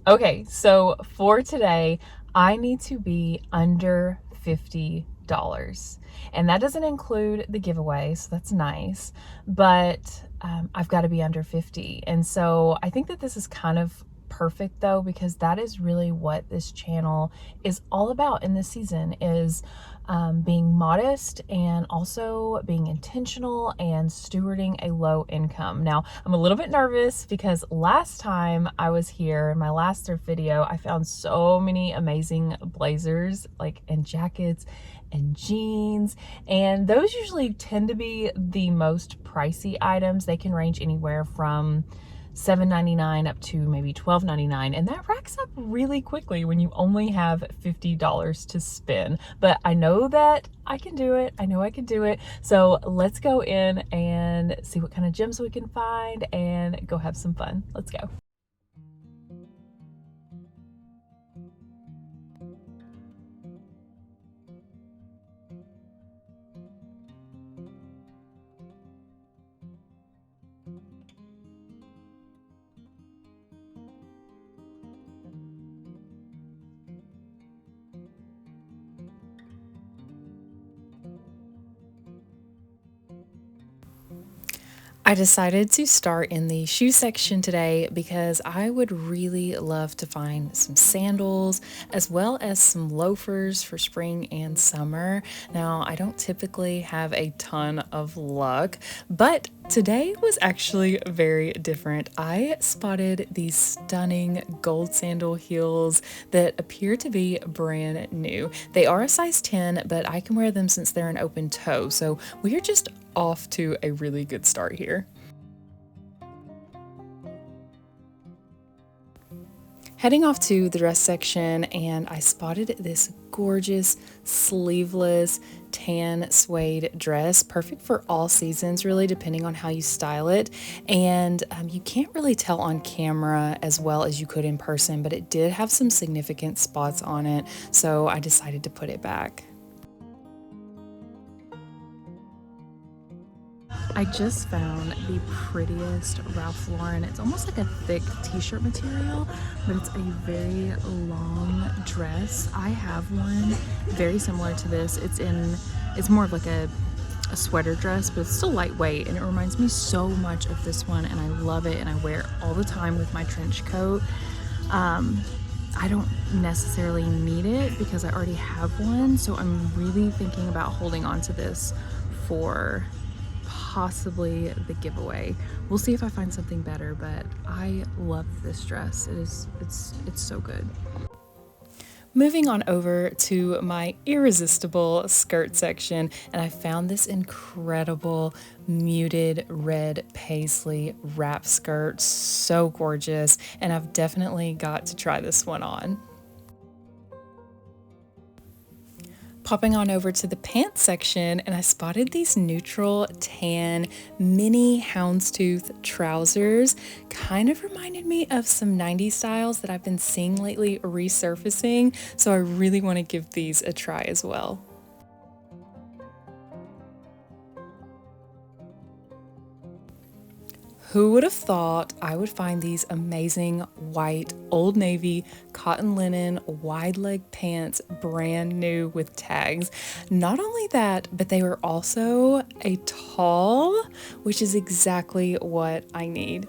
Okay, so for today, I need to be under $50. And that doesn't include the giveaway, so that's nice. But I've got to be under 50. And so I think that this is kind of perfect though, because that is really what this channel is all about in this season is being modest and also being intentional and stewarding a low income. Now, I'm a little bit nervous because last time I was here in my last thrift video, I found so many amazing blazers and jackets and jeans, and those usually tend to be the most pricey items. They can range anywhere from $7.99 up to maybe $12.99, and that racks up really quickly when you only have $50 to spend. But I know that I can do it. I know I can do it. So let's go in and see what kind of gems we can find and go have some fun. Let's go. I decided to start in the shoe section today because I would really love to find some sandals as well as some loafers for spring and summer. Now, I don't typically have a ton of luck, but today was actually very different. I spotted these stunning gold sandal heels that appear to be brand new. They are a size 10, but I can wear them since they're an open toe, so we are just off to a really good start here. Heading off to the dress section, and I spotted this gorgeous sleeveless tan suede dress, perfect for all seasons, really, depending on how you style it. And you can't really tell on camera as well as you could in person, but it did have some significant spots on it, so I decided to put it back. I just found the prettiest Ralph Lauren. It's almost like a thick t-shirt material, but it's a very long dress. I have one very similar to this. It's more of like a sweater dress, but it's still lightweight, and it reminds me so much of this one, and I love it, and I wear it all the time with my trench coat. I don't necessarily need it because I already have one, so I'm really thinking about holding on to this for possibly the giveaway. We'll see if I find something better, but I love this dress. It's so good. Moving on over to my irresistible skirt section, and I found this incredible muted red paisley wrap skirt. So gorgeous, and I've definitely got to try this one on. Popping on over to the pants section, and I spotted these neutral tan mini houndstooth trousers. Kind of reminded me of some 90s styles that I've been seeing lately resurfacing, so I really want to give these a try as well. Who would have thought I would find these amazing white Old Navy cotton linen wide leg pants brand new with tags? Not only that, but they were also a tall, which is exactly what I need.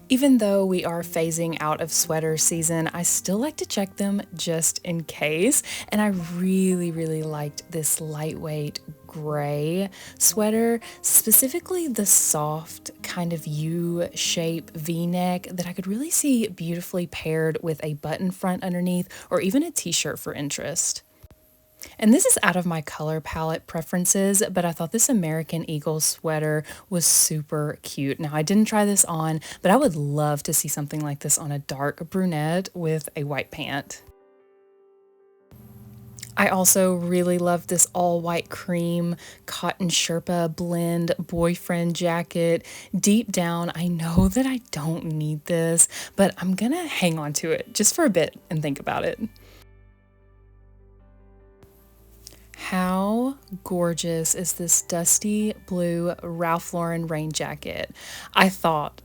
Even though we are phasing out of sweater season, I still like to check them just in case. And I really liked this lightweight gray sweater, specifically the soft kind of U-shape V-neck that I could really see beautifully paired with a button front underneath or even a t-shirt for interest. And this is out of my color palette preferences, but I thought this American Eagle sweater was super cute. Now, I didn't try this on, but I would love to see something like this on a dark brunette with a white pant. I also really love this all white cream cotton Sherpa blend boyfriend jacket. Deep down, I know that I don't need this, but I'm gonna hang on to it just for a bit and think about it. How gorgeous is this dusty blue Ralph Lauren rain jacket? I thought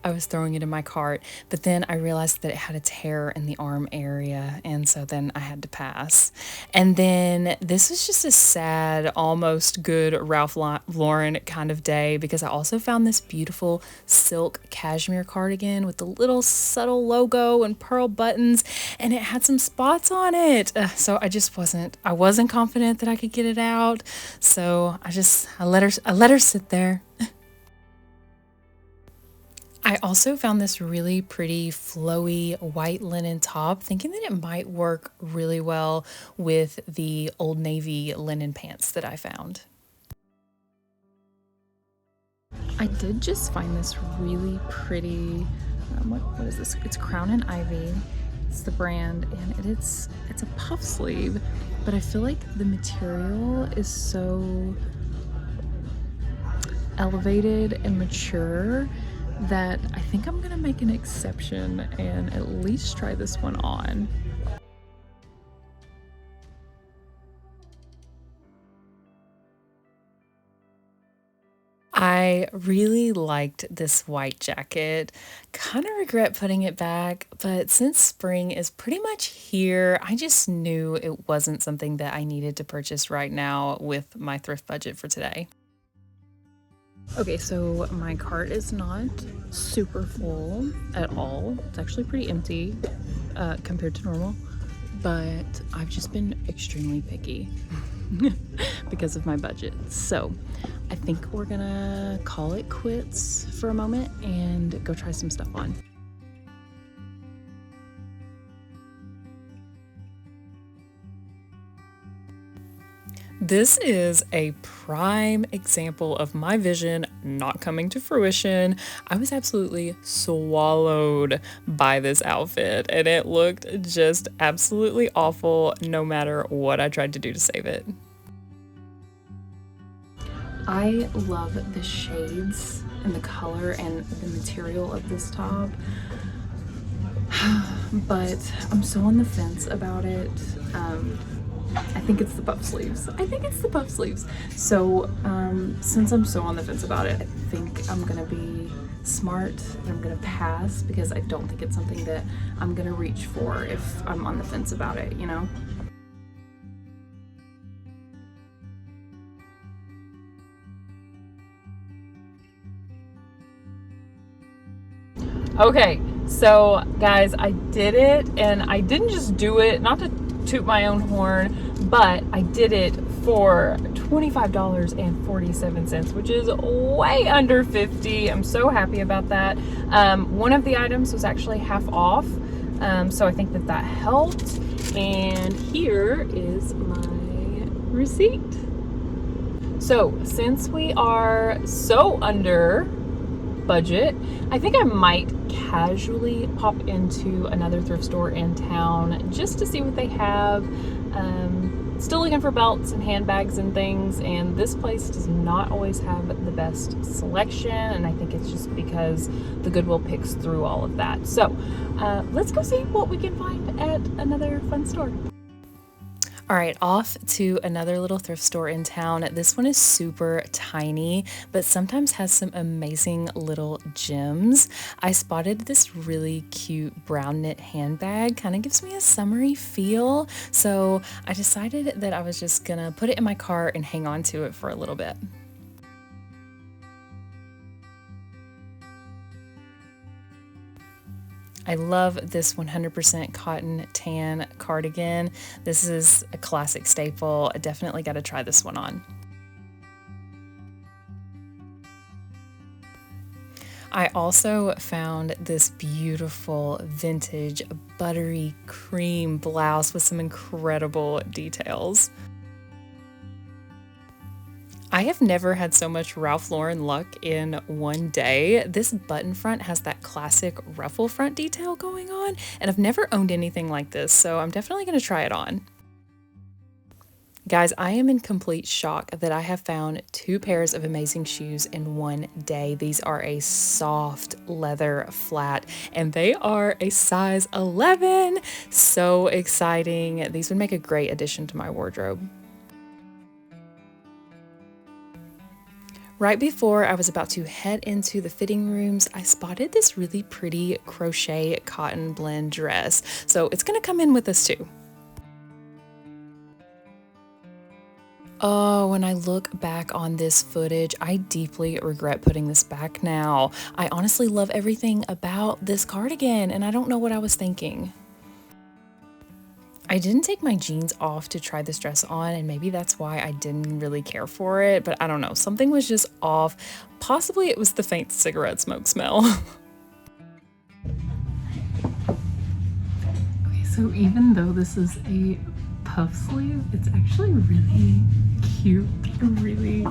I was throwing it in my cart, but then I realized that it had a tear in the arm area, and so then I had to pass. And then this was just a sad, almost good Ralph Lauren kind of day because I also found this beautiful silk cashmere cardigan with the little subtle logo and pearl buttons, and it had some spots on it. So I wasn't confident that I could get it out. So I let her sit there. I also found this really pretty flowy white linen top, thinking that it might work really well with the Old Navy linen pants that I found. I did just find this really pretty, what is this? It's Crown and Ivy. It's the brand, and it's a puff sleeve, but I feel like the material is so elevated and mature that I think I'm gonna make an exception and at least try this one on. I really liked this white jacket. Kind of regret putting it back, but since spring is pretty much here, I just knew it wasn't something that I needed to purchase right now with my thrift budget for today. Okay, so my cart is not super full at all. It's actually pretty empty compared to normal, but I've just been extremely picky because of my budget. So I think we're gonna call it quits for a moment and go try some stuff on. This is a prime example of my vision not coming to fruition. I was absolutely swallowed by this outfit, and it looked just absolutely awful no matter what I tried to do to save it. I love the shades and the color and the material of this top, but I'm so on the fence about it. I think it's the puff sleeves. I think it's the puff sleeves. So since I'm so on the fence about it, I think I'm gonna be smart and I'm gonna pass because I don't think it's something that I'm gonna reach for if I'm on the fence about it, you know? Okay, so guys, I did it, and I didn't just do it, not to toot my own horn, but I did it for $25.47, which is way under 50. I'm so happy about that. One of the items was actually half off, so I think that that helped. And here is my receipt. So since we are so under budget, I think I might casually pop into another thrift store in town just to see what they have. Still looking for belts and handbags and things, and this place does not always have the best selection, and I think it's just because the Goodwill picks through all of that. So let's go see what we can find at another fun store. All right, off to another little thrift store in town. This one is super tiny, but sometimes has some amazing little gems. I spotted this really cute brown knit handbag, kind of gives me a summery feel. So I decided that I was just gonna put it in my cart and hang on to it for a little bit. I love this 100% cotton tan cardigan. This is a classic staple. I definitely got to try this one on. I also found this beautiful vintage buttery cream blouse with some incredible details. I have never had so much Ralph Lauren luck in one day. This button front has that classic ruffle front detail going on, and I've never owned anything like this, so I'm definitely going to try it on. Guys, I am in complete shock that I have found two pairs of amazing shoes in one day. These are a soft leather flat, and they are a size 11. So exciting. These would make a great addition to my wardrobe. Right before I was about to head into the fitting rooms, I spotted this really pretty crochet cotton blend dress. So it's gonna come in with us too. Oh, when I look back on this footage, I deeply regret putting this back now. I honestly love everything about this cardigan, and I don't know what I was thinking. I didn't take my jeans off to try this dress on, and maybe that's why I didn't really care for it, but I don't know. Something was just off. Possibly it was the faint cigarette smoke smell. Okay, so even though this is a puff sleeve, it's actually really cute. Really,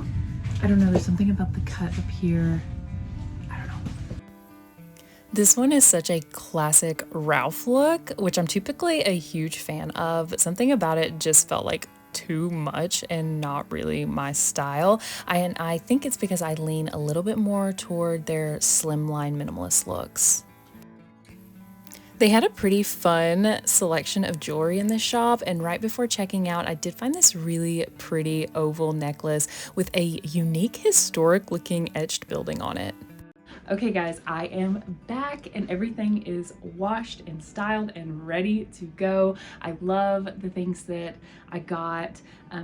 I don't know, there's something about the cut up here. I don't know. This one is such a classic Ralph look, which I'm typically a huge fan of. Something about it just felt like too much and not really my style. And I think it's because I lean a little bit more toward their slimline minimalist looks. They had a pretty fun selection of jewelry in this shop, and right before checking out, I did find this really pretty oval necklace with a unique historic looking etched building on it. Okay guys, I am back and everything is washed and styled and ready to go. I love the things that I got.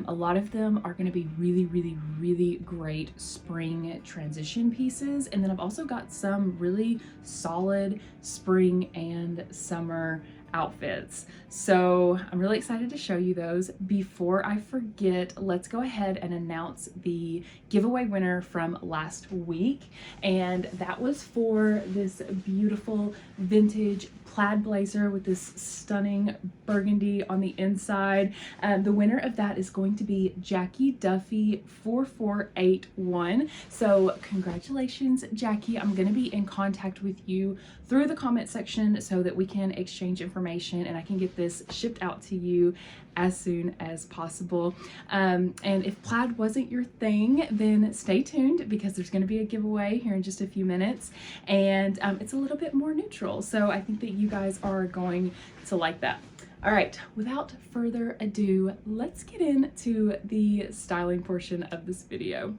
A lot of them are going to be really great spring transition pieces. And then I've also got some really solid spring and summer outfits. So I'm really excited to show you those. Before I forget, let's go ahead and announce the giveaway winner from last week. And that was for this beautiful vintage plaid blazer with this stunning burgundy on the inside. The winner of that is going to be Jackie Duffy 4481. So congratulations, Jackie. I'm going to be in contact with you through the comment section so that we can exchange information and I can get this shipped out to you as soon as possible. And if plaid wasn't your thing, then stay tuned because there's going to be a giveaway here in just a few minutes, and it's a little bit more neutral, so I think that you guys are going to like that. All right, without further ado, let's get into the styling portion of this video.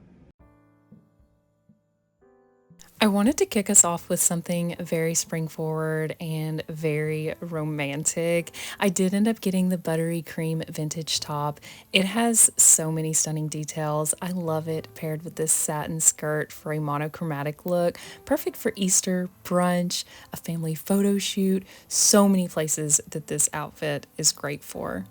I wanted to kick us off with something very spring forward and very romantic. I did end up getting the buttery cream vintage top. It has so many stunning details. I love it paired with this satin skirt for a monochromatic look. Perfect for Easter, brunch, a family photo shoot. So many places that this outfit is great for.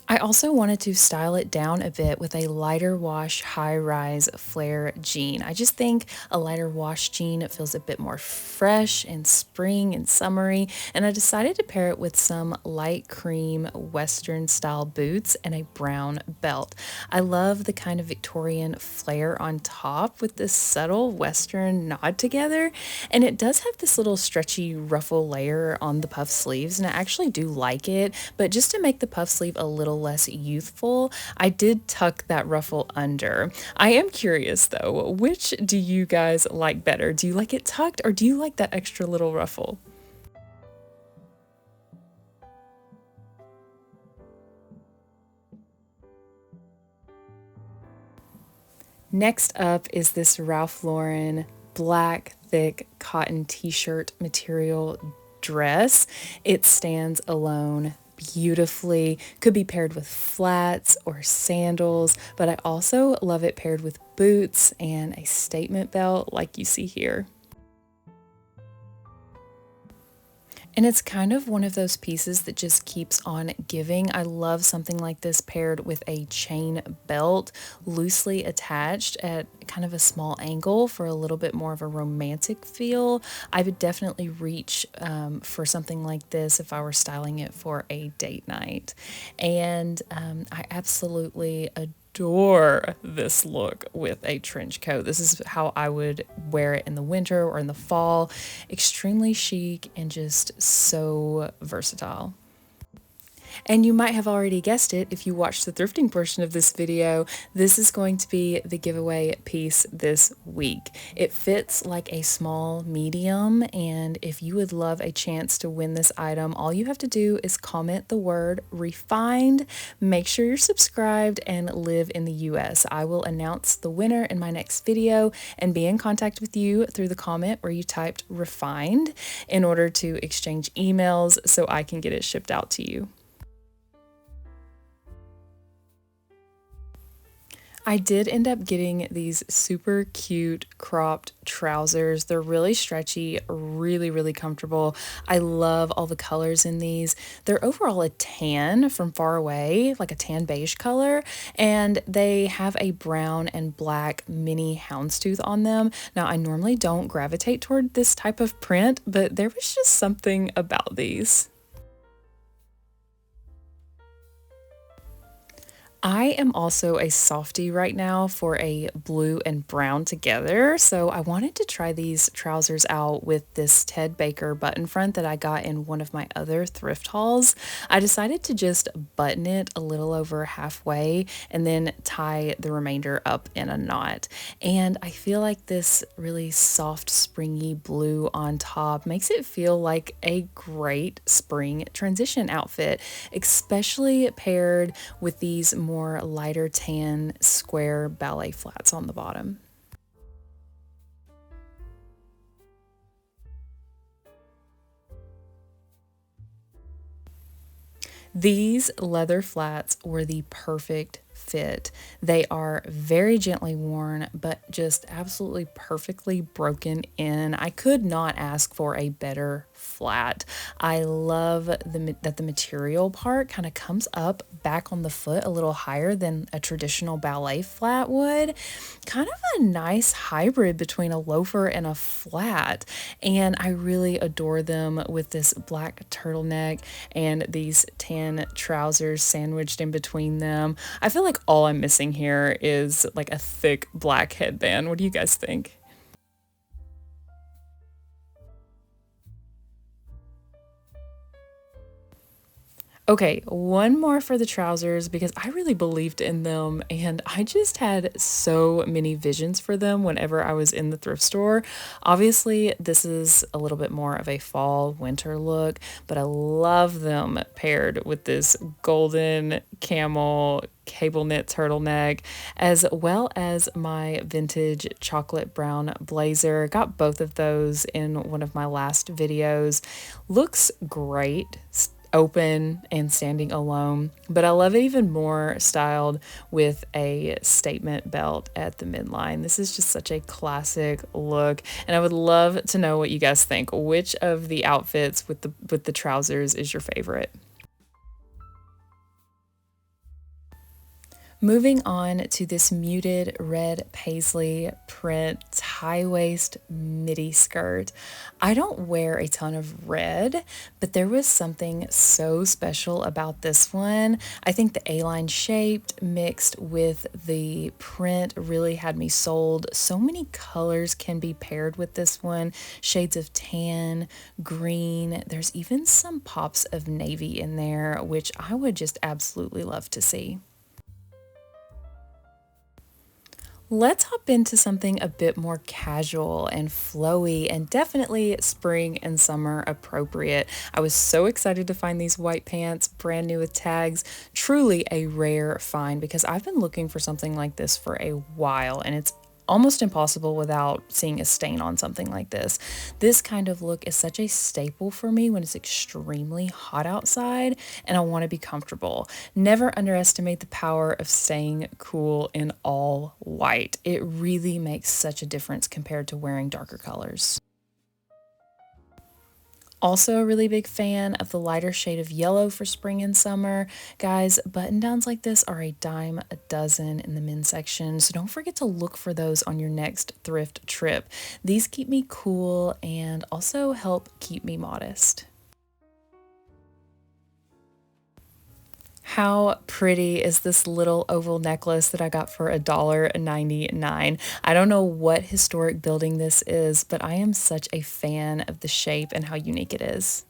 I also wanted to style it down a bit with a lighter wash high-rise flare jean. I just think a lighter wash jean feels a bit more fresh and spring and summery, and I decided to pair it with some light cream Western style boots and a brown belt. I love the kind of Victorian flare on top with this subtle Western nod together, and it does have this little stretchy ruffle layer on the puff sleeves, and I actually do like it, but just to make the puff sleeve a little less youthful, I did tuck that ruffle under. I am curious though, which do you guys like better? Do you like it tucked or do you like that extra little ruffle? Next up is this Ralph Lauren black thick cotton t-shirt material dress. It stands alone beautifully, could be paired with flats or sandals, but I also love it paired with boots and a statement belt like you see here. And it's kind of one of those pieces that just keeps on giving. I love something like this paired with a chain belt loosely attached at kind of a small angle for a little bit more of a romantic feel. I would definitely reach for something like this if I were styling it for a date night. And I absolutely adore this look with a trench coat. This is how I would wear it in the winter or in the fall. Extremely chic and just so versatile. And you might have already guessed it if you watched the thrifting portion of this video. This is going to be the giveaway piece this week. It fits like a small medium, and if you would love a chance to win this item, all you have to do is comment the word refined, make sure you're subscribed, and live in the US. I will announce the winner in my next video and be in contact with you through the comment where you typed refined in order to exchange emails so I can get it shipped out to you. I did end up getting these super cute cropped trousers. They're really stretchy, really comfortable. I love all the colors in these. They're overall a tan from far away, like a tan beige color, and they have a brown and black mini houndstooth on them. Now, I normally don't gravitate toward this type of print, but there was just something about these. I am also a softie right now for a blue and brown together, so I wanted to try these trousers out with this Ted Baker button front that I got in one of my other thrift hauls. I decided to just button it a little over halfway and then tie the remainder up in a knot. And I feel like this really soft, springy blue on top makes it feel like a great spring transition outfit, especially paired with these more lighter tan square ballet flats on the bottom. These leather flats were the perfect fit. They are very gently worn, but just absolutely perfectly broken in. I could not ask for a better flat. I love that the material part kind of comes up back on the foot a little higher than a traditional ballet flat would. Kind of a nice hybrid between a loafer and a flat. And I really adore them with this black turtleneck and these tan trousers sandwiched in between them. I feel like all I'm missing here is like a thick black headband. What do you guys think? Okay, one more for the trousers because I really believed in them and I just had so many visions for them whenever I was in the thrift store. Obviously, this is a little bit more of a fall winter look, but I love them paired with this golden camel cable knit turtleneck, as well as my vintage chocolate brown blazer. Got both of those in one of my last videos. Looks great open and standing alone, but I love it even more styled with a statement belt at the midline. This is just such a classic look, and I would love to know what you guys think. Which of the outfits with the trousers is your favorite? Moving on to this muted red paisley print high waist midi skirt. I don't wear a ton of red, but there was something so special about this one. I think the A-line shaped mixed with the print really had me sold. So many colors can be paired with this one. Shades of tan, green. There's even some pops of navy in there, which I would just absolutely love to see. Let's hop into something a bit more casual and flowy and definitely spring and summer appropriate. I was so excited to find these white pants, brand new with tags. Truly a rare find because I've been looking for something like this for a while and it's almost impossible without seeing a stain on something like this. This kind of look is such a staple for me when it's extremely hot outside and I want to be comfortable. Never underestimate the power of staying cool in all white. It really makes such a difference compared to wearing darker colors. Also a really big fan of the lighter shade of yellow for spring and summer. Guys, button downs like this are a dime a dozen in the men's section, so don't forget to look for those on your next thrift trip. These keep me cool and also help keep me modest. How pretty is this little oval necklace that I got for $1.99? I don't know what historic building this is, but I am such a fan of the shape and how unique it is.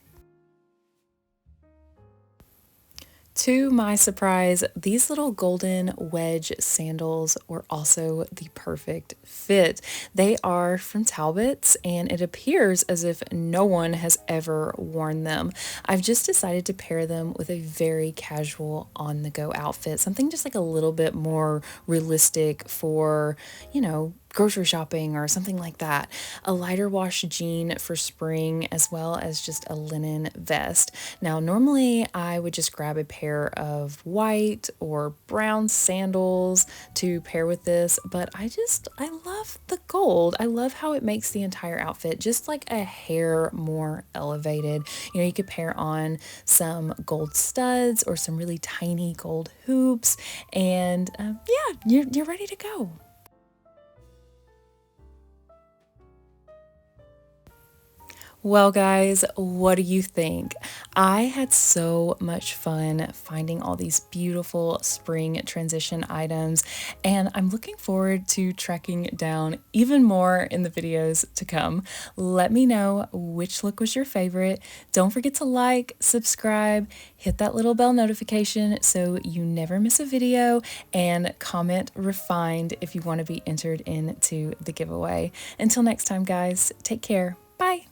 To my surprise, these little golden wedge sandals were also the perfect fit. They are from Talbot's and it appears as if no one has ever worn them. I've just decided to pair them with a very casual on the go outfit, something just like a little bit more realistic for, grocery shopping or something like that. A lighter wash jean for spring, as well as just a linen vest. Now, normally I would just grab a pair of white or brown sandals to pair with this, but I love the gold. I love how it makes the entire outfit just like a hair more elevated. You could pair on some gold studs or some really tiny gold hoops, and yeah, you're ready to go. Well, guys, what do you think? I had so much fun finding all these beautiful spring transition items, and I'm looking forward to tracking down even more in the videos to come. Let me know which look was your favorite. Don't forget to like, subscribe, hit that little bell notification so you never miss a video, and comment refined if you want to be entered into the giveaway. Until next time, guys, take care. Bye.